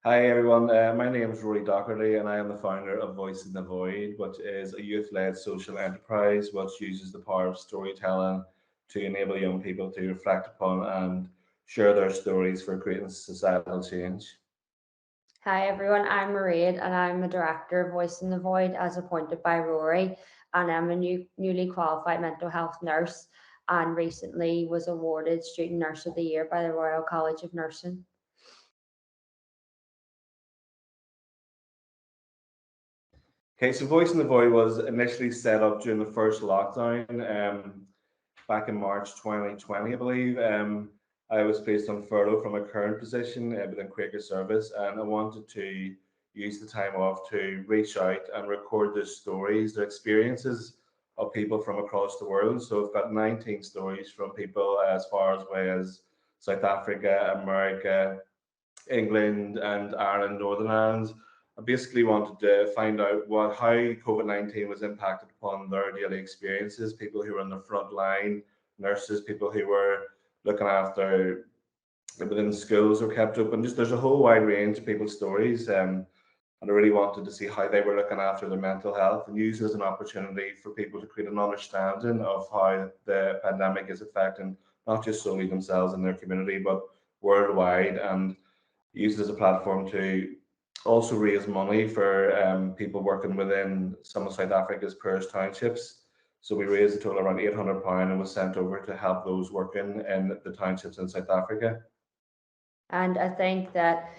Hi everyone, my name is Rory and I am the founder of Voice in the Void, which is a youth-led social enterprise which uses the power of storytelling to enable young people to reflect upon and share their stories for creating societal change. Hi everyone, I'm Mairead and I'm the director of Voice in the Void as appointed by Rory, and I'm a newly qualified mental health nurse and recently was awarded Student Nurse of the Year by the Royal College of Nursing. Okay, so Voice in the Void was initially set up during the first lockdown back in March 2020, I believe. I was placed on furlough from a current position within Quaker Service, and I wanted to use the time off to reach out and record the stories, the experiences of people from across the world. So I've got 19 stories from people as far away as South Africa, America, England and Ireland, Northern Ireland. I basically wanted to find out how COVID-19 was impacted upon their daily experiences, people who were on the front line, nurses, people who were looking after within schools were kept open. Just there's a whole wide range of people's stories. And I really wanted to see how they were looking after their mental health and use it as an opportunity for people to create an understanding of how the pandemic is affecting not just solely themselves and their community, but worldwide, and use it as a platform to also raise money for people working within some of South Africa's poorest townships. So we raised a total of around £800 and was sent over to help those working in the townships in South Africa. And I think that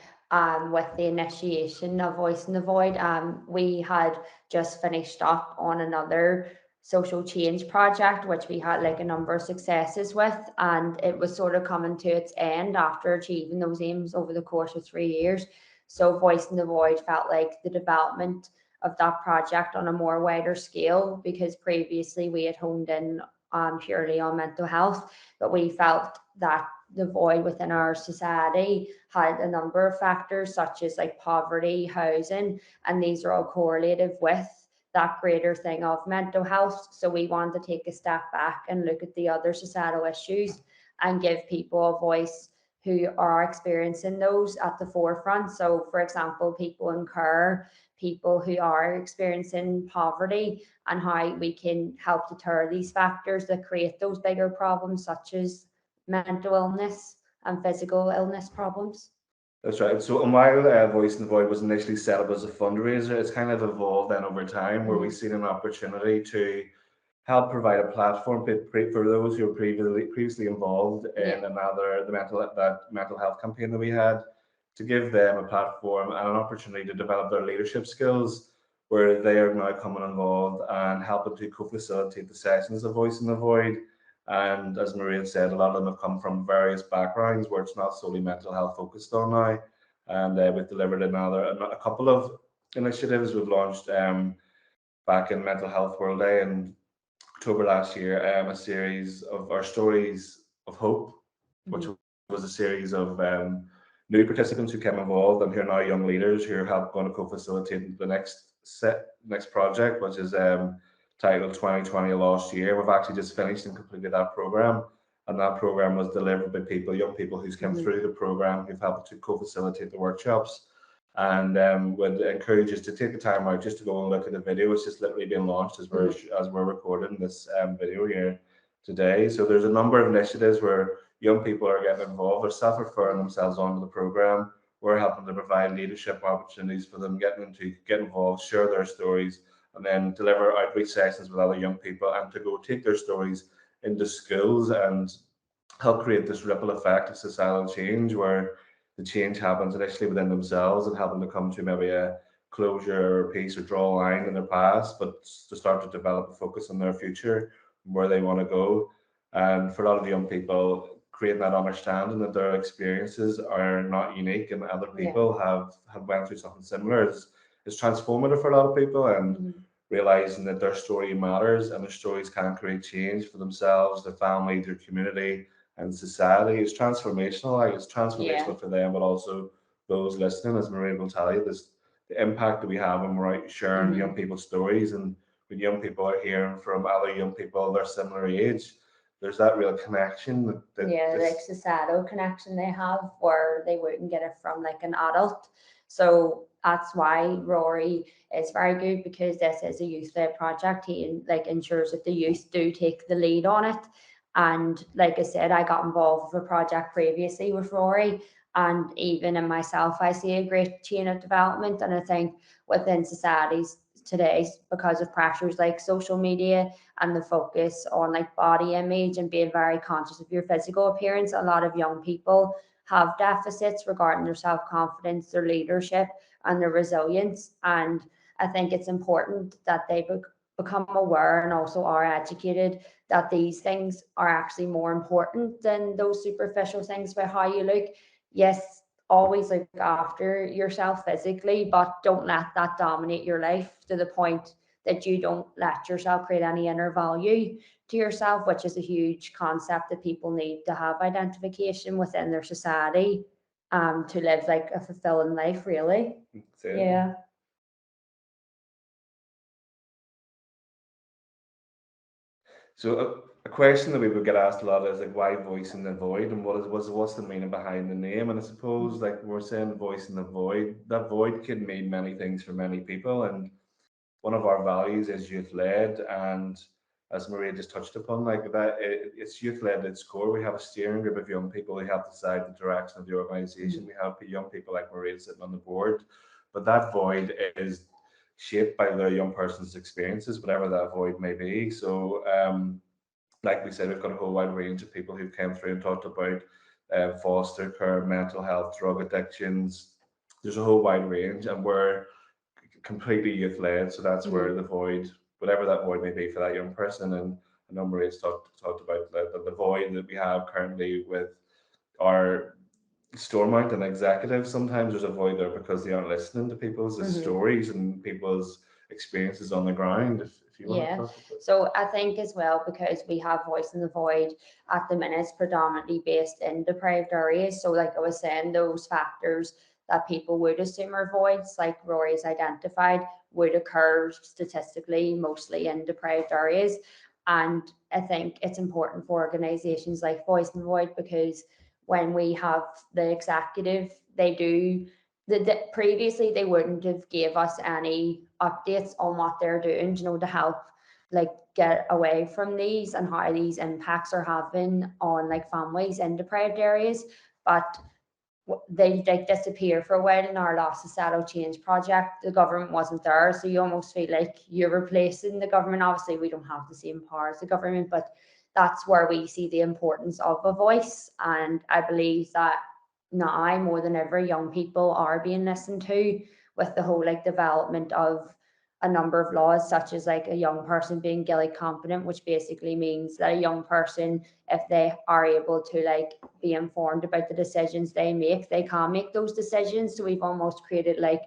with the initiation of Voice in the Void, we had just finished up on another social change project, which we had like a number of successes with, and it was sort of coming to its end after achieving those aims over the course of 3 years. So Voice in the Void felt like the development of that project on a more wider scale, because previously we had honed in purely on mental health, but we felt that the void within our society had a number of factors such as like poverty, housing, and these are all correlative with that greater thing of mental health. So we want to take a step back and look at the other societal issues and give people a voice who are experiencing those at the forefront. So, for example, people in care, people who are experiencing poverty, and how we can help deter these factors that create those bigger problems, such as mental illness and physical illness problems. That's right. So while Voice in the Void was initially set up as a fundraiser, it's kind of evolved then over time where we've Mhm. seen an opportunity to help provide a platform for those who were previously involved Yeah. in that mental health campaign that we had, to give them a platform and an opportunity to develop their leadership skills, where they are now coming involved and helping to co-facilitate the sessions of Voice in the Void. And as Maria said, a lot of them have come from various backgrounds where it's not solely mental health focused on now. And we've delivered a couple of initiatives. We've launched back in Mental Health World Day in October last year, a series of our stories of hope, which Mhm. was a series of new participants who came involved and who are now young leaders who are going to co-facilitate the next project, which is titled 2020 Lost Year. We've actually just finished and completed that program, and that program was delivered by young people who's come Mhm. through the program, who've helped to co-facilitate the workshops, and would encourage us to take the time out just to go and look at the video. It's just literally being launched Mhm. as we're recording this video here today. So there's a number of initiatives where young people are getting involved. They're self-referring themselves onto the program. We're helping to provide leadership opportunities for them, get involved, share their stories, and then deliver outreach sessions with other young people, and to go take their stories into schools and help create this ripple effect of societal change, where the change happens initially within themselves and help them to come to maybe a closure or peace or draw a line in their past, but to start to develop a focus on their future, where they want to go. And for a lot of the young people, creating that understanding that their experiences are not unique and other Yeah. people have went through something similar is transformative for a lot of people, and Mhm. realizing that their story matters and their stories can create change for themselves, their family, their community, and society. It's transformational. Like, it's Yeah. transformational for them, but also those listening. As Maria will tell you, this the impact that we have when we're out sharing young Mhm. people's stories, and when young people are hearing from other young people their similar age, there's that real connection that Yeah, like this. societal connection they have where they wouldn't get it from like an adult. So that's why Rory is very good, because this is a youth-led project. He like ensures that the youth do take the lead on it. And like I said, I got involved with a project previously with Rory, and even in myself, I see a great chain of development. And I think within societies today, because of pressures like social media and the focus on like body image and being very conscious of your physical appearance, a lot of young people have deficits regarding their self-confidence, their leadership, and their resilience. And I think it's important that they become aware and also are educated that these things are actually more important than those superficial things about how you look. Yes, always look after yourself physically, but don't let that dominate your life to the point that you don't let yourself create any inner value to yourself, which is a huge concept that people need to have identification within their society, to live like a fulfilling life, really. Yeah. So a question that we would get asked a lot is like, why voice in the void, and what's the meaning behind the name? And I suppose like we're saying voice in the void, that void could mean many things for many people. And one of our values is youth led, and as Mairead just touched upon, like that, it's youth led at its core. We have a steering group of young people who help decide the direction of the organisation. We have young people like Mairead sitting on the board, but that void is shaped by the young person's experiences, whatever that void may be. So, like we said, we've got a whole wide range of people who came through and talked about foster care, mental health, drug addictions. There's a whole wide range, and we're completely youth led. So that's where the void, whatever that void may be for that young person. And I know Maria's talked about the void that we have currently with our stormont and executives. Sometimes there's a void there because they aren't listening to people's stories and people's experiences on the ground. If you want to talk about. So I think as well, because we have voice in the void at the minute, it's predominantly based in deprived areas. So like I was saying, those factors that people would assume are voids, like Rory's identified, would occur statistically mostly in deprived areas. And I think it's important for organisations like Voice in the Void, because when we have the executive, they do previously they wouldn't have gave us any updates on what they're doing, you know, to help like get away from these and how these impacts are having on like families in deprived areas. But they like disappear for a while in our Loss Societal Change project. The government wasn't there, so you almost feel like you're replacing the government. Obviously, we don't have the same power as the government, but that's where we see the importance of a voice. And I believe that now more than ever, young people are being listened to with the whole like development of a number of laws, such as like a young person being Gilly competent, which basically means that a young person, if they are able to like be informed about the decisions they make, they can make those decisions. So we've almost created like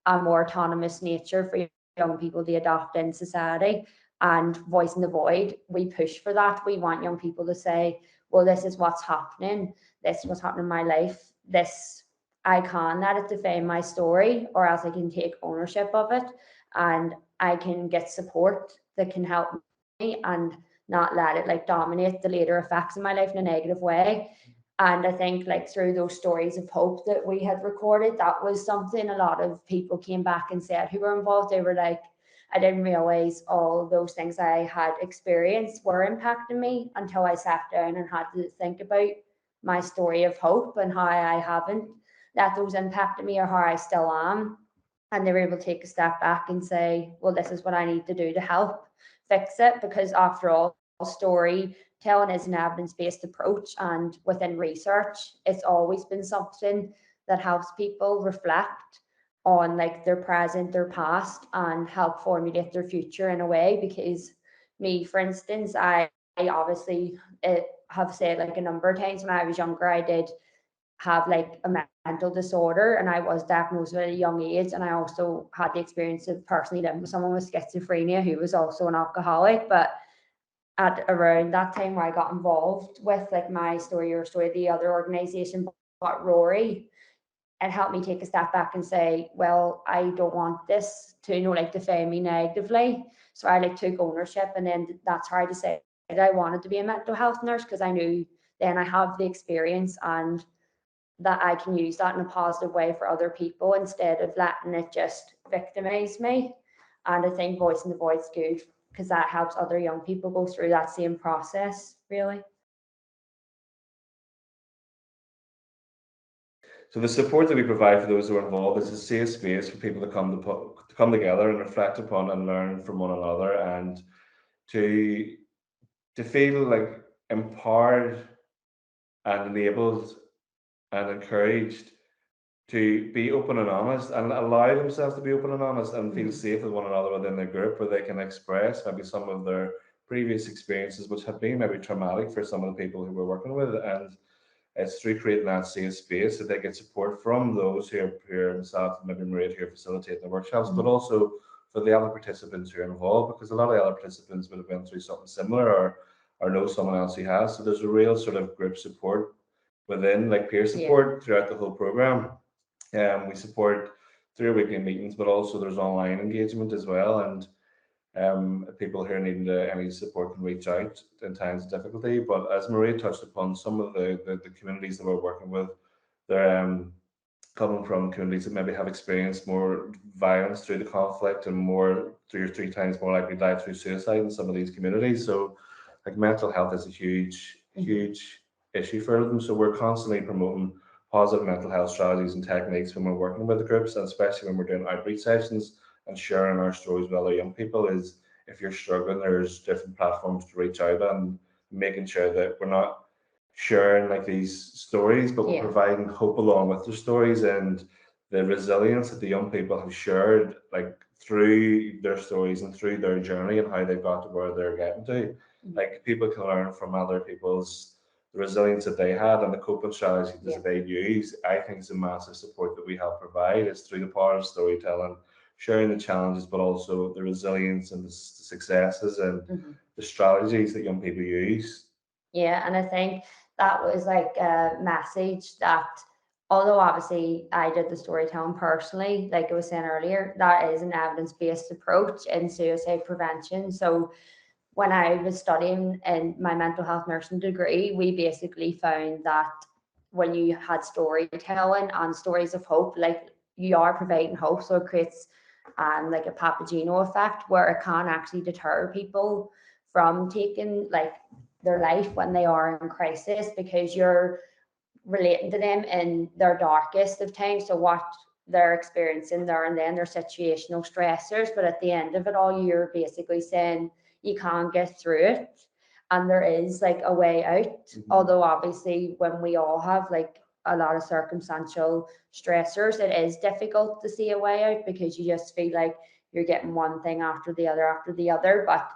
a more autonomous nature for young people to adopt in society. And Voice in the Void, we push for that. We want young people to say, well, this is what's happening. This is what's happening in my life. This, I can let it define my story, or else I can take ownership of it, and I can get support that can help me and not let it like dominate the later effects in my life in a negative way. And I think like through those stories of hope that we had recorded, that was something a lot of people came back and said who were involved. They were like, I didn't realize all those things I had experienced were impacting me until I sat down and had to think about my story of hope and how I haven't let those impact me, or how I still am. And they were able to take a step back and say, well, this is what I need to do to help fix it. Because after all, storytelling is an evidence-based approach, and within research, it's always been something that helps people reflect on like their present, their past, and help formulate their future in a way. Because me, for instance, I obviously have said like a number of times when I was younger, I did have like a mental disorder, and I was diagnosed at a young age. And I also had the experience of personally living with someone with schizophrenia who was also an alcoholic. But at around that time where I got involved with like my story, your story, the other organization, but Rory, it helped me take a step back and say, well, I don't want this to, you know, like define me negatively. So I like took ownership, and then that's how I decided I wanted to be a mental health nurse, because I knew then I have the experience and that I can use that in a positive way for other people instead of letting it just victimize me. And I think voicing the void's good because that helps other young people go through that same process, really. So the support that we provide for those who are involved is a safe space for people to come together and reflect upon and learn from one another, and to feel like empowered and enabled and encouraged to be open and honest and allow themselves to be open and honest and feel safe with one another within their group, where they can express maybe some of their previous experiences, which have been maybe traumatic for some of the people who we're working with. And it's through creating that safe space that they get support from those who are myself and maybe Mairead here facilitating the workshops, but also for the other participants who are involved, because a lot of the other participants would have been through something similar or know someone else who has. So there's a real sort of group support within, like peer support throughout the whole program. We support through weekly meetings, but also there's online engagement as well. And people who are needing any support can reach out in times of difficulty. But as Mairead touched upon, some of the communities that we're working with, they're coming from communities that maybe have experienced more violence through the conflict and more 2 or 3 times more likely to die through suicide in some of these communities. So like mental health is a huge issue for them. So we're constantly promoting positive mental health strategies and techniques when we're working with the groups, and especially when we're doing outreach sessions and sharing our stories with other young people. Is if you're struggling, there's different platforms to reach out and making sure that we're not sharing like these stories, but we're providing hope along with the stories, and the resilience that the young people have shared, like through their stories and through their journey and how they've got to where they're getting to. Like people can learn from other people's the resilience that they had and the coping strategies that they use. I think is a massive support that we help provide is through the power of storytelling, sharing the challenges, but also the resilience and the successes and the strategies that young people use. Yeah, and I think that was like a message that, although obviously I did the storytelling personally, like I was saying earlier, that is an evidence-based approach in suicide prevention. So when I was studying in my mental health nursing degree, we basically found that when you had storytelling and stories of hope, like you are providing hope, so it creates like a Papageno effect where it can actually deter people from taking like their life when they are in crisis, because you're relating to them in their darkest of times. So what they're experiencing there and then, their situational stressors, but at the end of it all, you're basically saying you can get through it and there is like a way out. Although obviously when we all have like a lot of circumstantial stressors, it is difficult to see a way out because you just feel like you're getting one thing after the other, but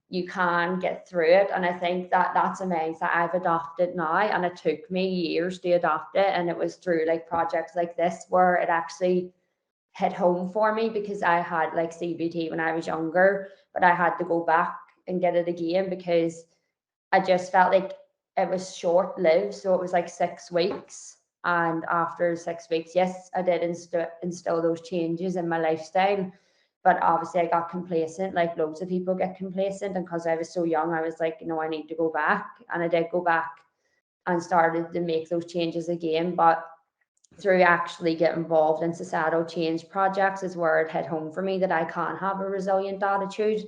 you can get through it. And I think that that's a mindset I've adopted now, and it took me years to adopt it, and it was through like projects like this where it actually hit home for me, because I had like CBT when I was younger, but I had to go back and get it again because I just felt like it was short lived. So it was like 6 weeks. And after 6 weeks, yes, I did instill those changes in my lifestyle. But obviously, I got complacent, like loads of people get complacent. And because I was so young, I was like, you know, I need to go back. And I did go back and started to make those changes again. But through actually get involved in societal change projects is where it hit home for me that I can have a resilient attitude,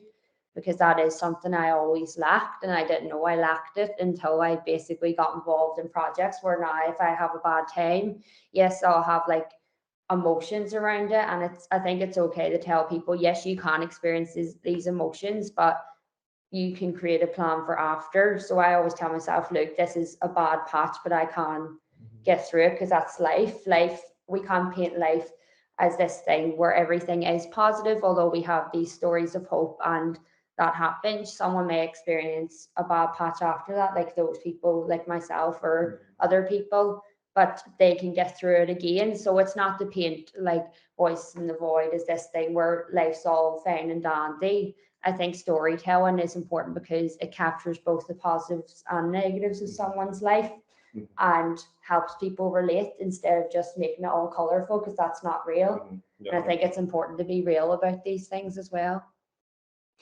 because that is something I always lacked, and I didn't know I lacked it until I basically got involved in projects where now if I have a bad time, yes, I'll have like emotions around it, and I think it's okay to tell people, yes, you can experience these emotions, but you can create a plan for after. So I always tell myself, look, this is a bad patch, but I can get through it, because that's life. We can't paint life as this thing where everything is positive, although we have these stories of hope and that happens. Someone may experience a bad patch after that, like those people like myself or other people, but they can get through it again. So it's not to paint like Voice in the Void as this thing where life's all fine and dandy. I think storytelling is important because it captures both the positives and negatives of someone's life and helps people relate instead of just making it all colorful, because that's not real. And I think it's important to be real about these things as well.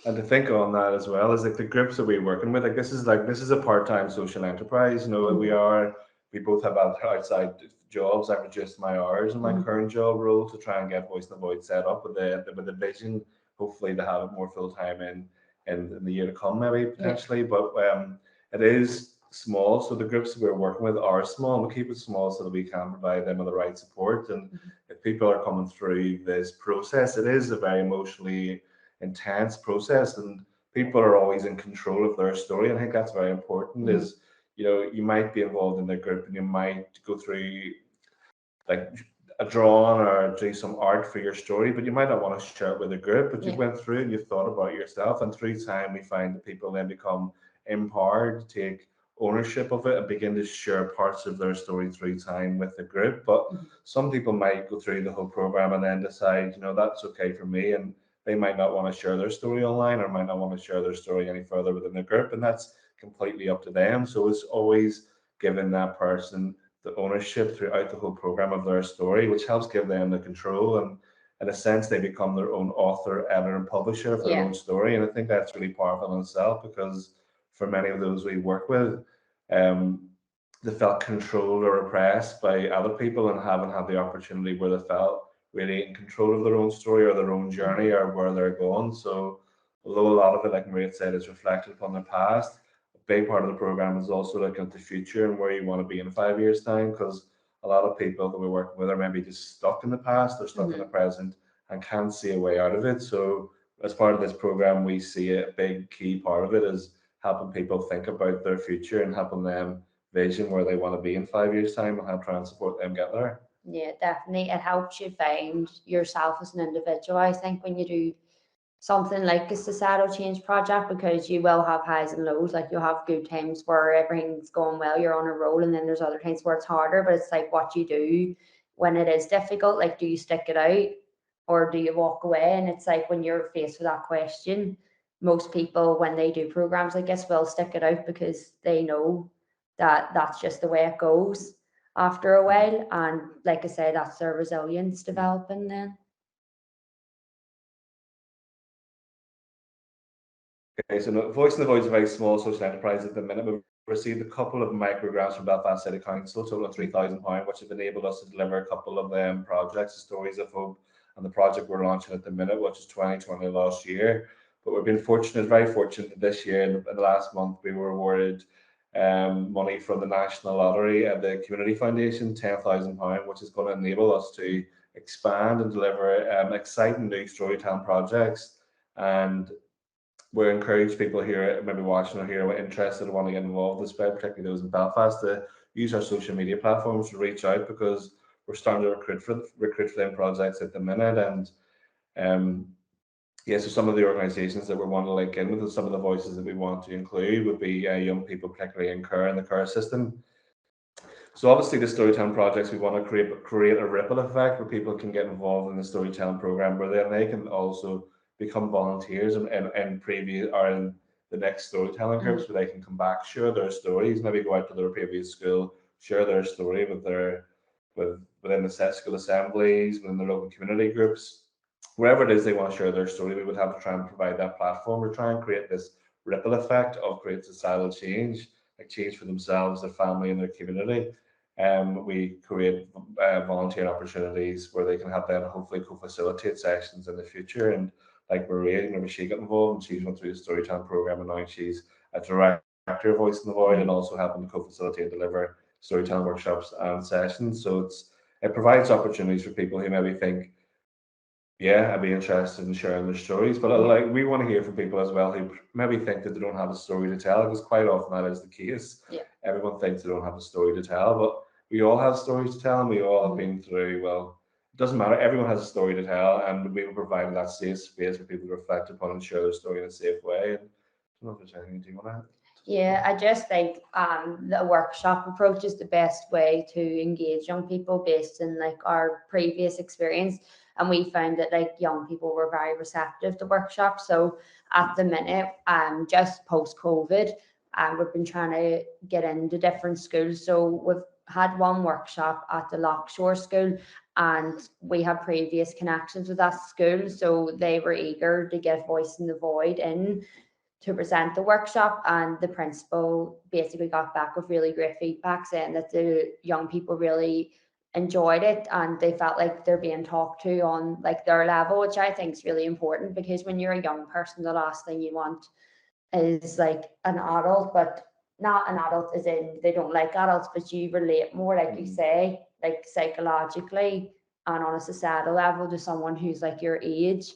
And to think on that as well is like the groups that we're working with, like this is a part-time social enterprise. You know, we both have outside jobs, I've reduced my hours in my current job role to try and get Voice in the Void set up with the vision, hopefully to have it more full time in the year to come, maybe potentially. But it is small, so the groups we're working with are small. We keep it small so that we can provide them with the right support. And if people are coming through this process, it is a very emotionally intense process, and people are always in control of their story. And I think that's very important. Is, you know, you might be involved in the group and you might go through like a drawing or do some art for your story, but you might not want to share it with a group. But you went through and you thought about yourself, and through time we find that people then become empowered to take ownership of it and begin to share parts of their story through time with the group. But some people might go through the whole program and then decide, you know, that's okay for me, and they might not want to share their story online or might not want to share their story any further within the group, and that's completely up to them. So it's always giving that person the ownership throughout the whole program of their story, which helps give them the control. And in a sense, they become their own author, editor, and publisher of their own story. And I think that's really powerful in itself, because for many of those we work with, they felt controlled or oppressed by other people and haven't had the opportunity where they felt really in control of their own story or their own journey or where they're going. So although a lot of it, like Mairead said, is reflected upon their past, big part of the program is also looking at the future and where you want to be in 5 years' time, because a lot of people that we're working with are maybe just stuck in the past or stuck in the present and can't see a way out of it. So as part of this program, we see a big key part of it is helping people think about their future and helping them vision where they want to be in 5 years' time and how to try and support them get there. Yeah, definitely. It helps you find yourself as an individual, I think, when you do something like a societal change project, because you will have highs and lows. Like, you'll have good times where everything's going well, you're on a roll, and then there's other times where it's harder. But it's like what you do when it is difficult. Like, do you stick it out or do you walk away? And it's like when you're faced with that question, most people, when they do programs like this, will stick it out because they know that that's just the way it goes after a while. And like I say, that's their resilience developing then. Okay, so Voice in the Void is a very small social enterprise at the minute. We've received a couple of micro grants from Belfast City Council, total of £3,000, which have enabled us to deliver a couple of projects, Stories of Hope, and the project we're launching at the minute, which is 2020 last year. But we've been fortunate, very fortunate, that this year, in the last month, we were awarded money from the National Lottery and the Community Foundation, £10,000, which is going to enable us to expand and deliver exciting new storytelling projects. And we encourage people here, maybe watching or here, interested and want to get involved in this, particularly those in Belfast, to use our social media platforms to reach out, because we're starting to recruit for them projects at the minute. And yeah, so some of the organisations that we want to link in with, and some of the voices that we want to include, would be young people, particularly in care and the care system. So obviously the storytelling projects, we want to create a ripple effect where people can get involved in the storytelling program, where then they can also become volunteers and preview or in the next storytelling groups, where they can come back, share their stories, maybe go out to their previous school, share their story within the set school assemblies, within the local community groups, wherever it is they want to share their story. We would have to try and provide that platform to try and create this ripple effect of great societal change, like change for themselves, their family, and their community. We create volunteer opportunities where they can have them hopefully co-facilitate sessions in the future. And like Rory, whenever she got involved, and she's went through the storytelling program, and now she's a director of Voice in the Void and also helping to co-facilitate and deliver storytelling workshops and sessions. So it provides opportunities for people who maybe think, yeah, I'd be interested in sharing their stories. But like, we want to hear from people as well who maybe think that they don't have a story to tell, because quite often that is the case. Yeah. Everyone thinks they don't have a story to tell, but we all have stories to tell, and we all have been through, well, it doesn't matter, everyone has a story to tell, and we will provide that safe space for people to reflect upon and share their story in a safe way. And I don't know if there's anything you want to add. Yeah, I just think the workshop approach is the best way to engage young people based in like our previous experience. And we found that like young people were very receptive to workshops. So at the minute, just post COVID, we've been trying to get into different schools. So we've had one workshop at the Lockshore School, and we have previous connections with that school. So they were eager to get Voice in the Void in to present the workshop, and the principal basically got back with really great feedback saying that the young people really enjoyed it and they felt like they're being talked to on like their level, which I think is really important, because when you're a young person, the last thing you want is like an adult, but not an adult as in they don't like adults, but you relate more, like you say, like psychologically and on a societal level to someone who's like your age.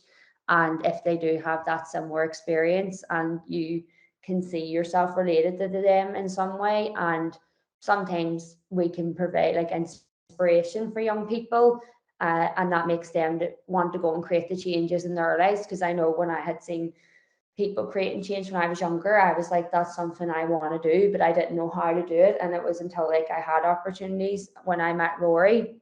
And if they do have that similar experience and you can see yourself related to them in some way, and sometimes we can provide like inspiration for young people, and that makes them want to go and create the changes in their lives. Because I know when I had seen people creating change when I was younger, I was like, that's something I want to do, but I didn't know how to do it. And it was until like I had opportunities when I met Rory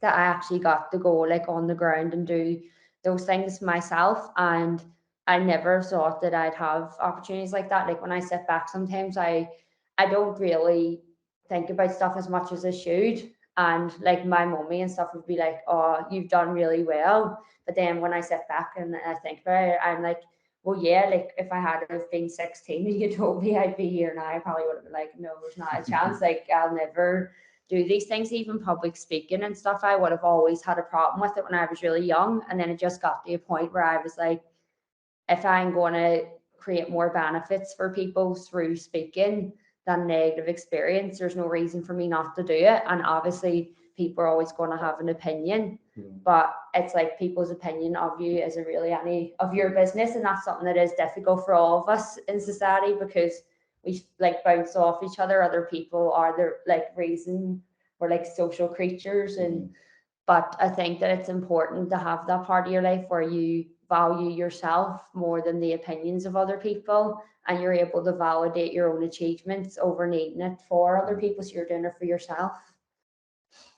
that I actually got to go like on the ground and do those things myself. And I never thought that I'd have opportunities like that. Like when I sit back sometimes, I don't really think about stuff as much as I should. And like my mummy and stuff would be like, oh, you've done really well. But then when I sit back and I think about it, I'm like, well, yeah, like if I had have been 16 and you told me I'd be here now, I probably would have been like, no, there's not a chance. Like I'll never do these things. Even public speaking and stuff, I would have always had a problem with it when I was really young. And then it just got to a point where I was like, if I'm going to create more benefits for people through speaking than negative experience, there's no reason for me not to do it. And obviously, people are always going to have an opinion, but it's like people's opinion of you isn't really any of your business. And that's something that is difficult for all of us in society, because we like bounce off each other. Other people are the like reason we're like social creatures. And but I think that it's important to have that part of your life where you value yourself more than the opinions of other people, and you're able to validate your own achievements over needing it for other people. So you're doing it for yourself.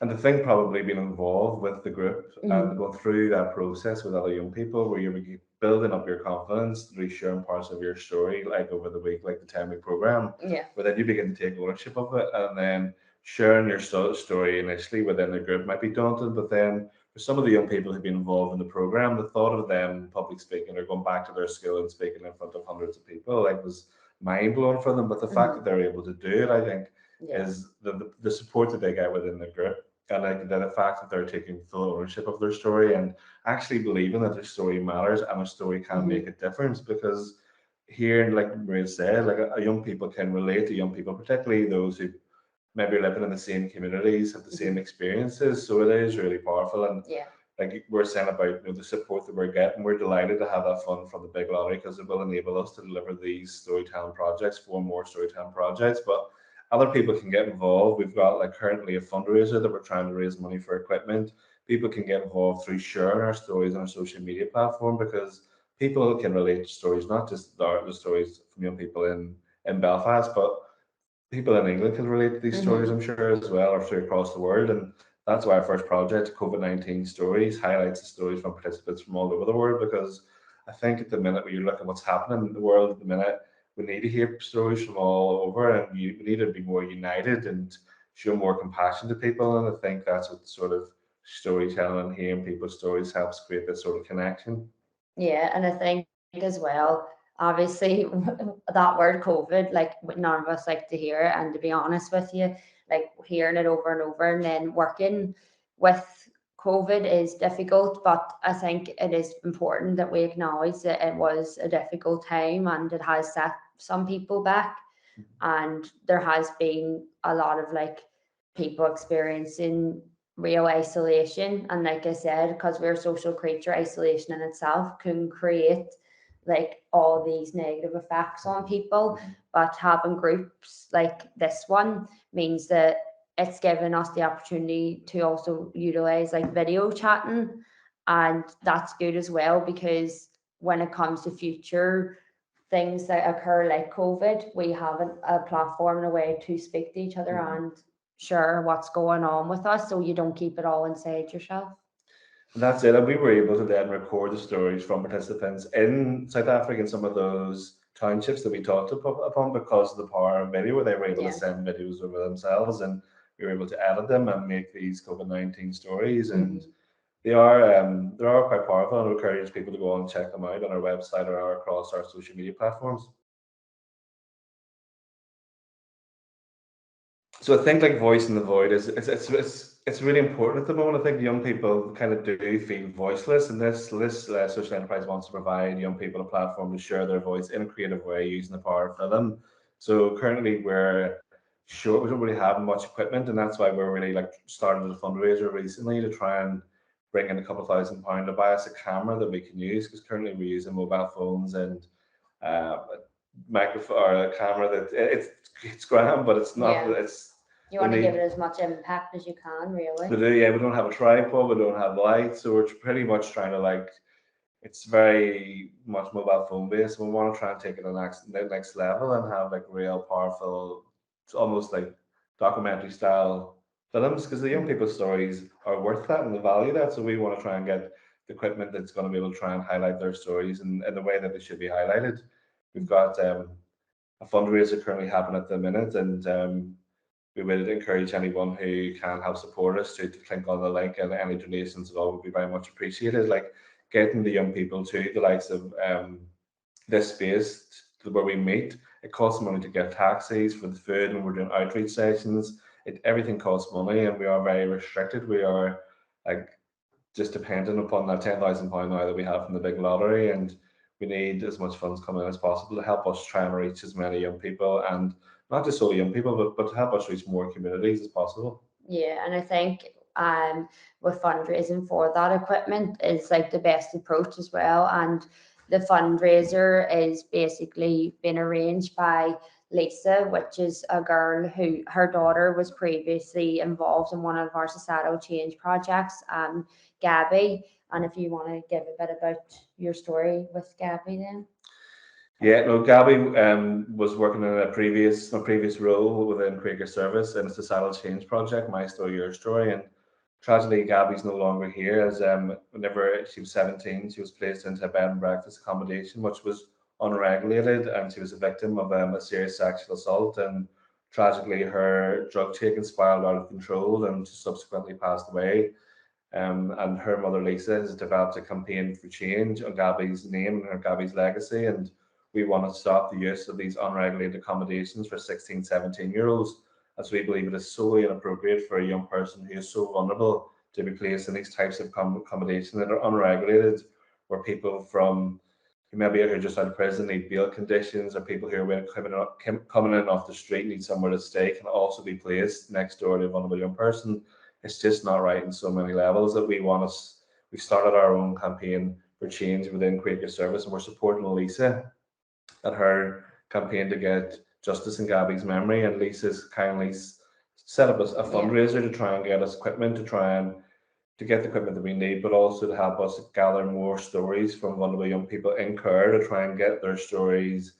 And the thing probably being involved with the group and going through that process with other young people where you're building up your confidence through sharing parts of your story, like over the week, like the 10-week program, where then you begin to take ownership of it, and then sharing your story initially within the group might be daunting, but then for some of the young people who've been involved in the program, the thought of them public speaking or going back to their school and speaking in front of hundreds of people, like, was mind blowing for them. But the fact that they're able to do it, I think, is the support that they get within the group, and like the fact that they're taking full ownership of their story and actually believing that their story matters and a story can make a difference. Because here, like Mairead said, like a young people can relate to young people, particularly those who maybe living in the same communities, have the same experiences. So it is really powerful. And like we're saying about, you know, the support that we're getting, we're delighted to have that fund from the big lottery, because it will enable us to deliver these storytelling projects, 4 more storytelling projects. But other people can get involved. We've got like currently a fundraiser that we're trying to raise money for equipment. People can get involved through sharing our stories on our social media platform, because people can relate to stories, not just the stories from young people in Belfast, but people in England can relate to these stories, I'm sure, as well, or through across the world. And that's why our first project, COVID-19 Stories, highlights the stories from participants from all over the world. Because I think at the minute, when you look at what's happening in the world at the minute, we need to hear stories from all over, and we need to be more united and show more compassion to people. And I think that's what sort of storytelling and hearing people's stories helps create this sort of connection. Yeah, and I think as well, obviously, that word COVID, like none of us like to hear it. And to be honest with you, like hearing it over and over and then working with COVID is difficult. But I think it is important that we acknowledge that it was a difficult time and it has set some people back. And there has been a lot of like people experiencing real isolation. And like I said, because we're a social creature, isolation in itself can create like all these negative effects on people. But having groups like this one means that it's given us the opportunity to also utilize like video chatting. And that's good as well, because when it comes to future things that occur like COVID, we have a platform and a way to speak to each other and share what's going on with us, so you don't keep it all inside yourself. And that's it. And we were able to then record the stories from participants in South Africa, in some of those townships that we talked upon, because of the power of video, where they were able to send videos over themselves, and we were able to edit them and make these COVID-19 stories. And they are quite powerful, and I encourage people to go and check them out on our website or across our social media platforms. So I think like voice in the void is it's really important at the moment. I think young people kind of do feel voiceless, and this social enterprise wants to provide young people a platform to share their voice in a creative way using the power of film. So currently we're short, we don't really have much equipment, and that's why we're really like started a fundraiser recently to try and bring in a couple £1,000 to buy us a camera that we can use, because currently we're using mobile phones and a microphone or a camera that it's grand, but it's not. Yeah. It's You we want to give need it as much impact as you can, really. we do, yeah. We don't have a tripod, we don't have lights, so we're pretty much trying to like. It's very much mobile phone based. We want to try and take it to the next level and have like real powerful, it's almost like documentary style films, because the young Mhm. people's stories are worth that and the value that. So we want to try and get the equipment that's going to be able to try and highlight their stories in the way that they should be highlighted. We've got a fundraiser currently happening at the minute, and we would encourage anyone who can help support us to click on the link, and any donations at all would be very much appreciated. Like getting the young people to the likes of this space where we meet. It costs money to get taxis for the food, and we're doing outreach sessions. Everything costs money, and we are very restricted. We are like just dependent upon that £10,000 now that we have from the big lottery, and we need as much funds coming in as possible to help us try and reach as many young people, and not just only young people, but to help us reach more communities as possible. Yeah, and I think with fundraising for that equipment is like the best approach as well. And the fundraiser is basically been arranged by Lisa, which is a girl who her daughter was previously involved in one of our societal change projects, Gabby. And if you want to give a bit about your story with Gabby, then. Yeah, no, Gabby was working in my previous role within Quaker Service in a societal change project, My Story, Your Story. And tragically, Gabby's no longer here, as whenever she was 17, she was placed into a bed and breakfast accommodation, which was unregulated, and she was a victim of a serious sexual assault. And tragically, her drug taking spiraled out of control, and she subsequently passed away. And her mother Lisa has developed a campaign for change on Gabby's name and her Gabby's legacy. And we want to stop the use of these unregulated accommodations for 16, 17-year-olds, as we believe it is solely inappropriate for a young person who is so vulnerable to be placed in these types of accommodation that are unregulated, where people from who maybe are just out of prison need bail conditions, or people who are coming in off the street need somewhere to stay, can also be placed next door to a vulnerable young person. It's just not right in so many levels that we want us. We started our own campaign for change within Quaker Service, and we're supporting Lisa at her campaign to get justice in Gabby's memory. And Lisa's kindly set up a Yeah. fundraiser to try and get us equipment, to try and to get the equipment that we need, but also to help us gather more stories from vulnerable young people in care, to try and get their stories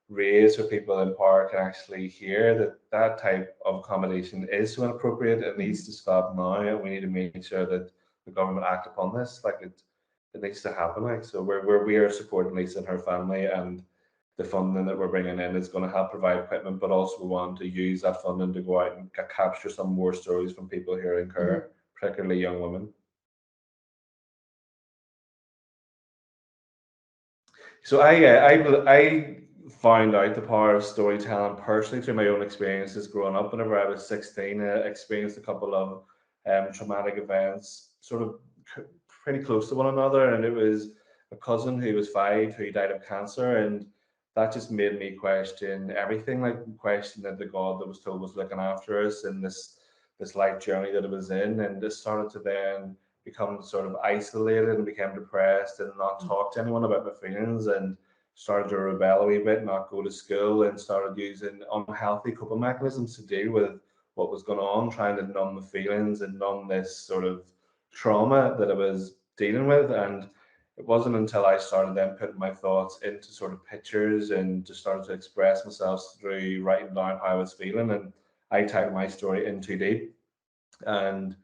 raised so people in power can actually hear that that type of accommodation is so inappropriate. It needs to stop now, and we need to make sure that the government act upon this. Like it needs to happen. Like so, we are supporting Lisa and her family, and the funding that we're bringing in is going to help provide equipment, but also we want to use that funding to go out and capture some more stories from people here in Mhm. care, particularly young women. So I found out the power of storytelling personally through my own experiences growing up. Whenever I was 16, I experienced a couple of traumatic events, sort of pretty close to one another, and it was a cousin who was 5 who died of cancer, and that just made me question everything, like question that the God that was told was looking after us in this life journey that it was in, and it started to then become sort of isolated and became depressed and not talk to anyone about my feelings, and started to rebel a wee bit, not go to school, and started using unhealthy coping mechanisms to deal with what was going on, trying to numb the feelings and numb this sort of trauma that I was dealing with. And it wasn't until I started then putting my thoughts into sort of pictures and just started to express myself through writing down how I was feeling. And I titled my story In Too Deep, and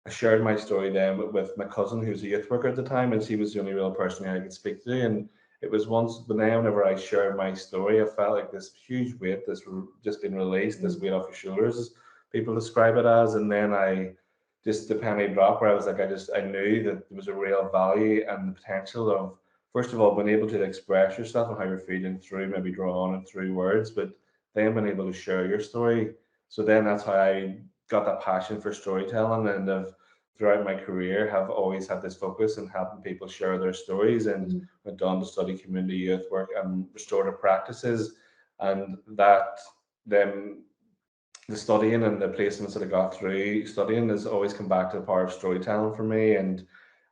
I shared my story then with my cousin, who was a youth worker at the time, and she was the only real person I could speak to. And it was once, but now whenever I shared my story, I felt like this huge weight that's just been released, this weight off your shoulders, as people describe it as. And then I just the penny dropped, where I was like, I knew that there was a real value and the potential of, first of all, being able to express yourself and how you're feeling through maybe drawing and through words, but then being able to share your story. So then that's how I got that passion for storytelling, and have throughout my career have always had this focus in helping people share their stories, and went on to study community youth work and restorative practices, and that then the studying and the placements that I got through studying has always come back to the power of storytelling for me. And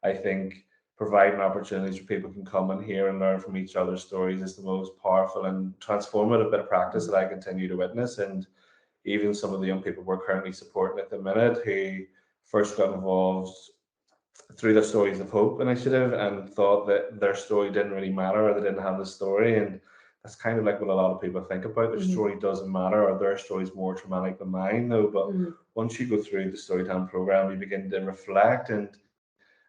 I think providing opportunities where people can come and hear and learn from each other's stories is the most powerful and transformative bit of practice that I continue to witness. And even some of the young people we're currently supporting at the minute who first got involved through the Stories of Hope initiative and thought that their story didn't really matter, or they didn't have the story. And that's kind of like what a lot of people think about. Their story doesn't matter, or their story is more traumatic than mine, though. But once you go through the storytelling program, you begin to reflect. And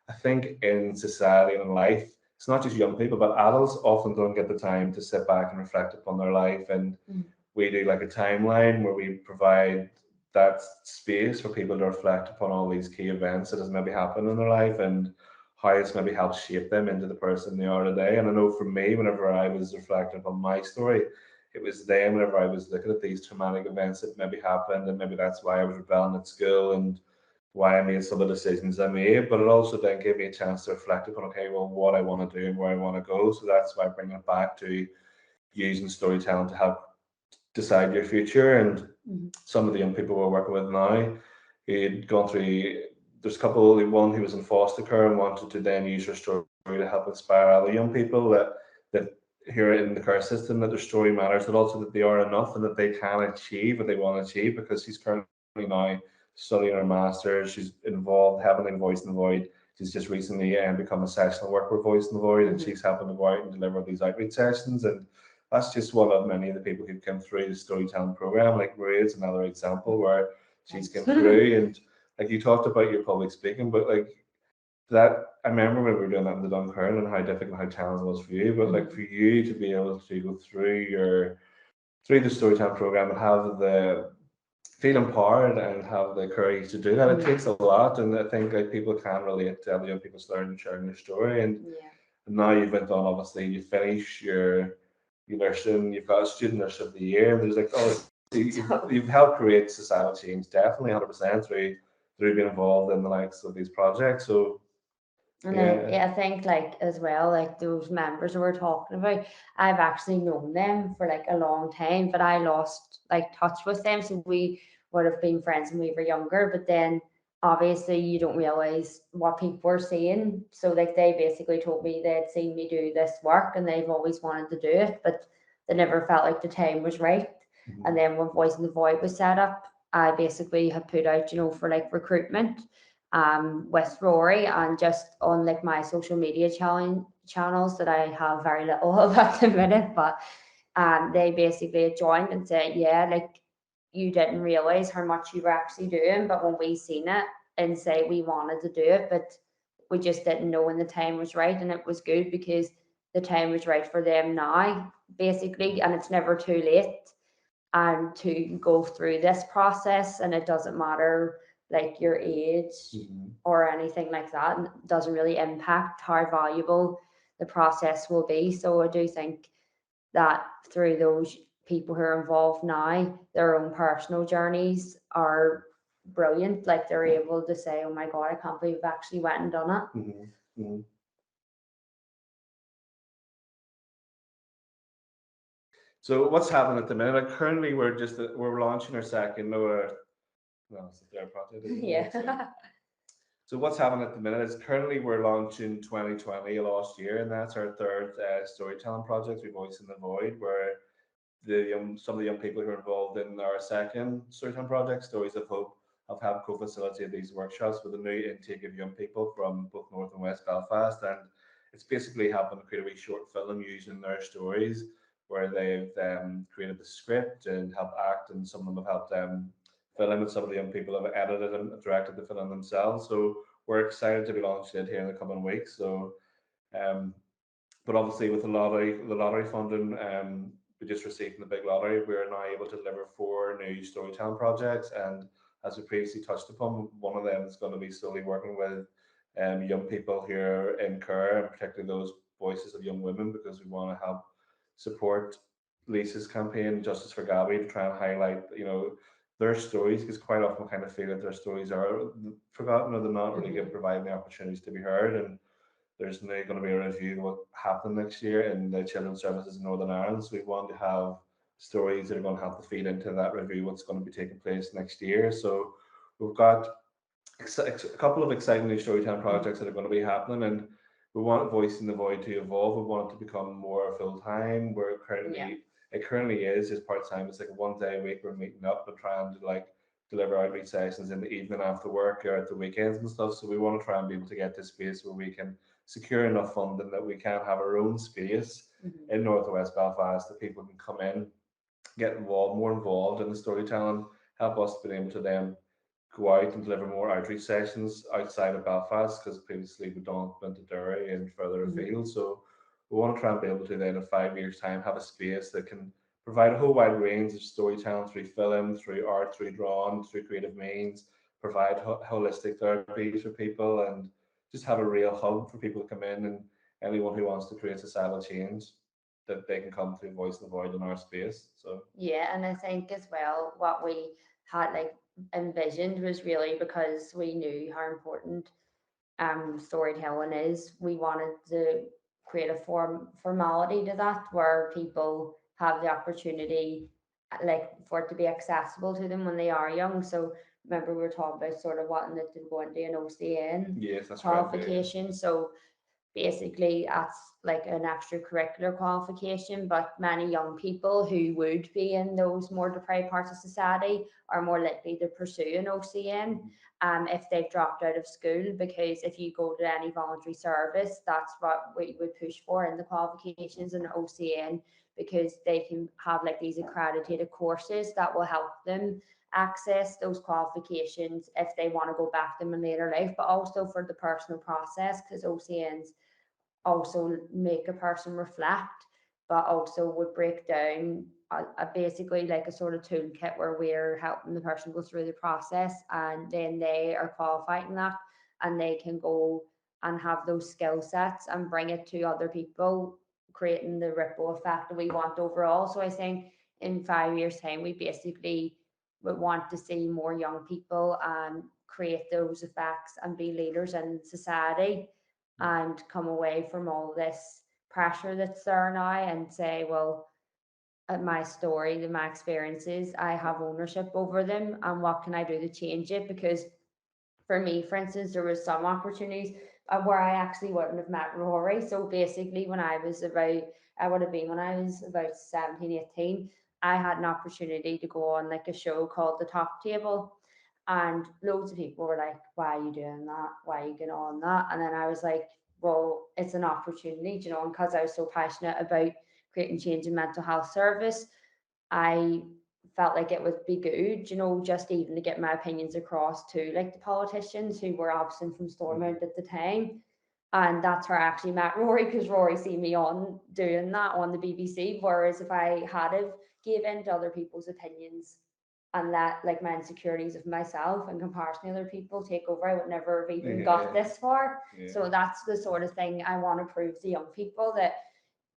I think in society and in life, it's not just young people, but adults often don't get the time to sit back and reflect upon their life. And we do like a timeline where we provide that space for people to reflect upon all these key events that has maybe happened in their life, and how it's maybe helped shape them into the person they are today. And I know for me, whenever I was reflecting upon my story, it was then whenever I was looking at these traumatic events that maybe happened, and maybe that's why I was rebelling at school and why I made some of the decisions I made. But it also then gave me a chance to reflect upon, okay, well, what I want to do and where I want to go. So that's why I bring it back to using storytelling to help decide your future. And some of the young people we're working with now, he'd gone through, there's a couple, one who was in foster care and wanted to then use her story to help inspire other young people that here in the care system, that their story matters, but also that they are enough and that they can achieve what they want to achieve. Because she's currently now studying her master's, she's involved heavily in Voice in the Void. She's just recently become a sessional worker with Voice in the Void, and she's helping to go out and deliver these outreach sessions. And that's just one of many of the people who've come through the storytelling program. Like Mairead's another example where she's come through, and like you talked about your public speaking, but like that, I remember when we were doing that in the Dunkirk and how difficult, how challenging it was for you. But like for you to be able to go through the storytelling program and have the feel empowered and have the courage to do that, it takes a lot. And I think like people can relate to other young people starting sharing your story. And now you've went on, obviously you finish your nursing, you've got a student nurse of the year, and there's like, oh, you've helped create societal change, definitely 100% through being involved in the likes of these projects. So and I think like as well, like those members that we're talking about, I've actually known them for like a long time, but I lost like touch with them. So we would have been friends when we were younger, but then obviously you don't realize what people were saying. So like they basically told me they'd seen me do this work and they've always wanted to do it, but they never felt like the time was right. And then when Voice in the Void was set up, I basically had put out, for like recruitment with Rory, and just on like my social media channels that I have very little of at the minute, but they basically joined and said, yeah, like you didn't realize how much you were actually doing, but when we seen it and say we wanted to do it, but we just didn't know when the time was right. And it was good because the time was right for them now, basically, and it's never too late and to go through this process. And it doesn't matter like your age or anything like that. And it doesn't really impact how valuable the process will be. So I do think that through those people who are involved now, their own personal journeys are brilliant. Like they're able to say, oh my God, I can't believe I've actually went and done it. So what's happening at the minute? Like currently we're launching our second, it's the third project. Yeah. So what's happening at the minute is currently we're launching 2020 last year, and that's our third storytelling project, we Voice in the Void, where some of the young people who are involved in our second storytelling project, Stories of Hope, have had co-facilitated these workshops with a new intake of young people from both North and West Belfast. And it's basically helping to create a wee short film using their stories, where they've created the script and helped act, and some of them have helped film, and some of the young people have edited and directed the film themselves. So we're excited to be launching it here in the coming weeks. So um, but obviously with the lottery funding we just received from the big lottery, we're now able to deliver 4 new storytelling projects. And as we previously touched upon, one of them is going to be solely working with young people here in care, and particularly those voices of young women, because we want to help support Lisa's campaign, Justice for Gabby, to try and highlight, their stories, because quite often I kind of feel that their stories are forgotten or they're not really Mhm. good providing the opportunities to be heard. And there's now going to be a review of what happened next year in the Children's Services in Northern Ireland. So we want to have stories that are going to have to feed into that review, what's going to be taking place next year. So we've got a couple of exciting new storytelling projects that are going to be happening, and we want Voice in the Void to evolve. We want it to become more full time. We're Yeah. currently It currently is just part time. It's like one day a week we're meeting up and trying to like deliver outreach sessions in the evening after work or at the weekends and stuff. So we want to try and be able to get to space where we can secure enough funding that we can have our own space Mhm. in Northwest Belfast that people can come in, get involved, more involved in the storytelling, help us be able to then go out and deliver more outreach sessions outside of Belfast, because previously we don't went to Derry and further Mhm. afield. So we want to try and be able to then in 5 years' time have a space that can provide a whole wide range of storytelling through film, through art, through drawing, through creative means, provide holistic therapies for people, and just have a real hub for people to come in, and anyone who wants to create societal change, that they can come through Voice in the Void in our space. So Yeah, and I think as well what we had like envisioned was really because we knew how important storytelling is. We wanted to create a formality to that where people have the opportunity like for it to be accessible to them when they are young. So remember we were talking about sort of wanting it to go into an OCN yes, that's right. Yeah. qualification. So basically that's like an extracurricular qualification, but many young people who would be in those more deprived parts of society are more likely to pursue an OCN if they've dropped out of school, because if you go to any voluntary service, that's what we would push for in the qualifications in OCN, because they can have like these accredited courses that will help them access those qualifications if they want to go back to them in later life, but also for the personal process, because OCNs also make a person reflect, but also would break down basically like a sort of toolkit where we're helping the person go through the process, and then they are qualified in that, and they can go and have those skill sets and bring it to other people, creating the ripple effect that we want overall. So I think in 5 years' time, we basically would want to see more young people create those effects and be leaders in society, and come away from all this pressure that's there now and say, well, my story, my experiences, I have ownership over them, and what can I do to change it? Because for me, for instance, there was some opportunities where I actually wouldn't have met Rory. So basically, I would have been when I was about 17, 18, I had an opportunity to go on like a show called The Top Table. And loads of people were like, why are you doing that? Why are you getting on that? And then I was like, well, it's an opportunity, you know, and because I was so passionate about creating change in mental health service, I felt like it would be good, you know, just even to get my opinions across to like the politicians who were absent from Stormont at the time. And that's where I actually met Rory, because Rory seen me on doing that on the BBC. Whereas if I had have gave in to other people's opinions and let like my insecurities of myself in comparison to other people take over, I would never have even got Yeah. this far. Yeah. So that's the sort of thing I want to prove to young people, that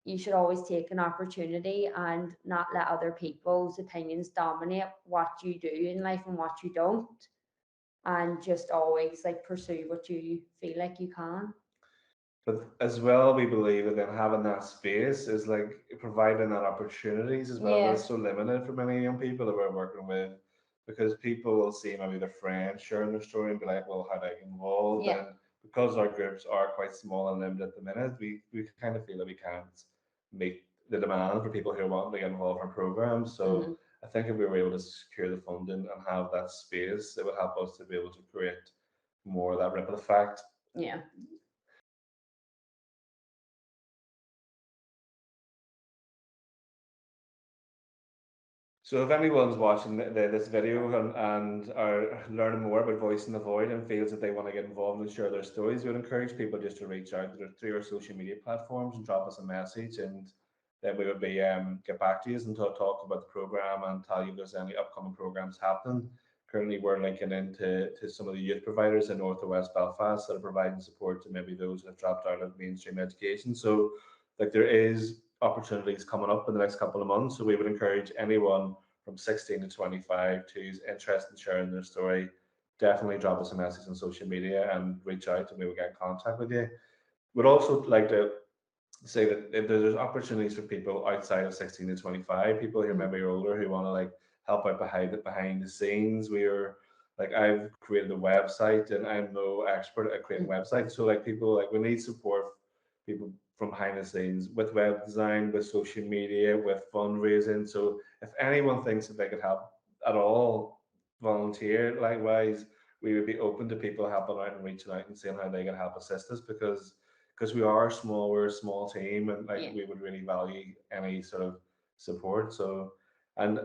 you should always take an opportunity and not let other people's opinions dominate what you do in life and what you don't, and just always like pursue what you feel like you can. But as well, we believe that then having that space is like providing that opportunities as well. Yeah. That's so limited for many young people that we're working with, because people will see maybe their friends sharing their story and be like, well, how do I get involved? Yeah. And because our groups are quite small and limited at the minute, we kind of feel that we can't meet the demand for people who want to get involved in programs. So Hmm. I think if we were able to secure the funding and have that space, it would help us to be able to create more of that ripple effect. Yeah. So if anyone's watching this video and are learning more about Voice in the Void and feels that they want to get involved and share their stories, we would encourage people just to reach out through our social media platforms and drop us a message, and then we would be get back to you and talk about the program and tell you if there's any upcoming programs happening. Currently, we're linking into to some of the youth providers in North and West Belfast that are providing support to maybe those that have dropped out of mainstream education. So, like, there is opportunities coming up in the next couple of months. So we would encourage anyone from 16 to 25 who's interested in sharing their story, definitely drop us a message on social media and reach out and we will get in contact with you. We'd also like to say that if there's opportunities for people outside of 16 to 25, people who maybe are older who want to like help out behind the scenes. We are like I've created a website and I'm no expert at creating websites. So like people like we need support people from behind the scenes with web design, with social media, with fundraising. So if anyone thinks that they could help at all, volunteer likewise, we would be open to people helping out and reaching out and seeing how they can help assist us because we are small, we're a small team, and like we would really value any sort of support. So, and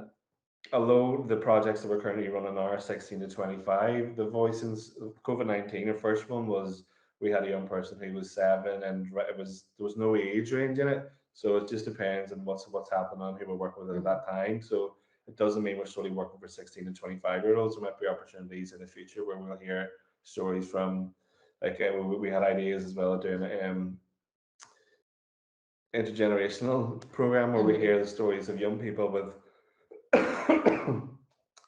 although the projects that we're currently running are 16 to 25, the voice in COVID-19, the first one was we had a young person who was 7, and it was there was no age range in it. So it just depends on what's happening, who we're working with at that time. So it doesn't mean we're solely working for 16 and 25-year-olds. There might be opportunities in the future where we'll hear stories from, like we had ideas as well of doing intergenerational program where we hear the stories of young people with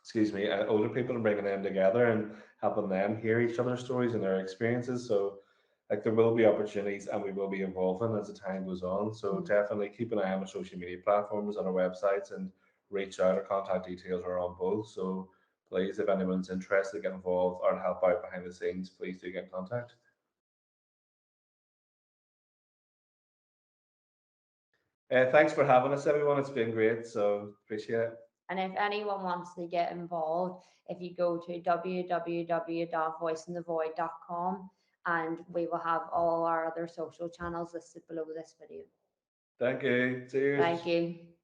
excuse me, older people and bringing them together and helping them hear each other's stories and their experiences. So, like, there will be opportunities and we will be evolving as the time goes on. So, definitely keep an eye on our social media platforms, on our websites, and reach out. Our contact details are on both. So, please, if anyone's interested, get involved or help out behind the scenes, please do get in contact. Thanks for having us, everyone. It's been great. So, appreciate it. And if anyone wants to get involved, if you go to www.voiceinthevoid.com, and we will have all our other social channels listed below this video. Thank you. Cheers. Thank you.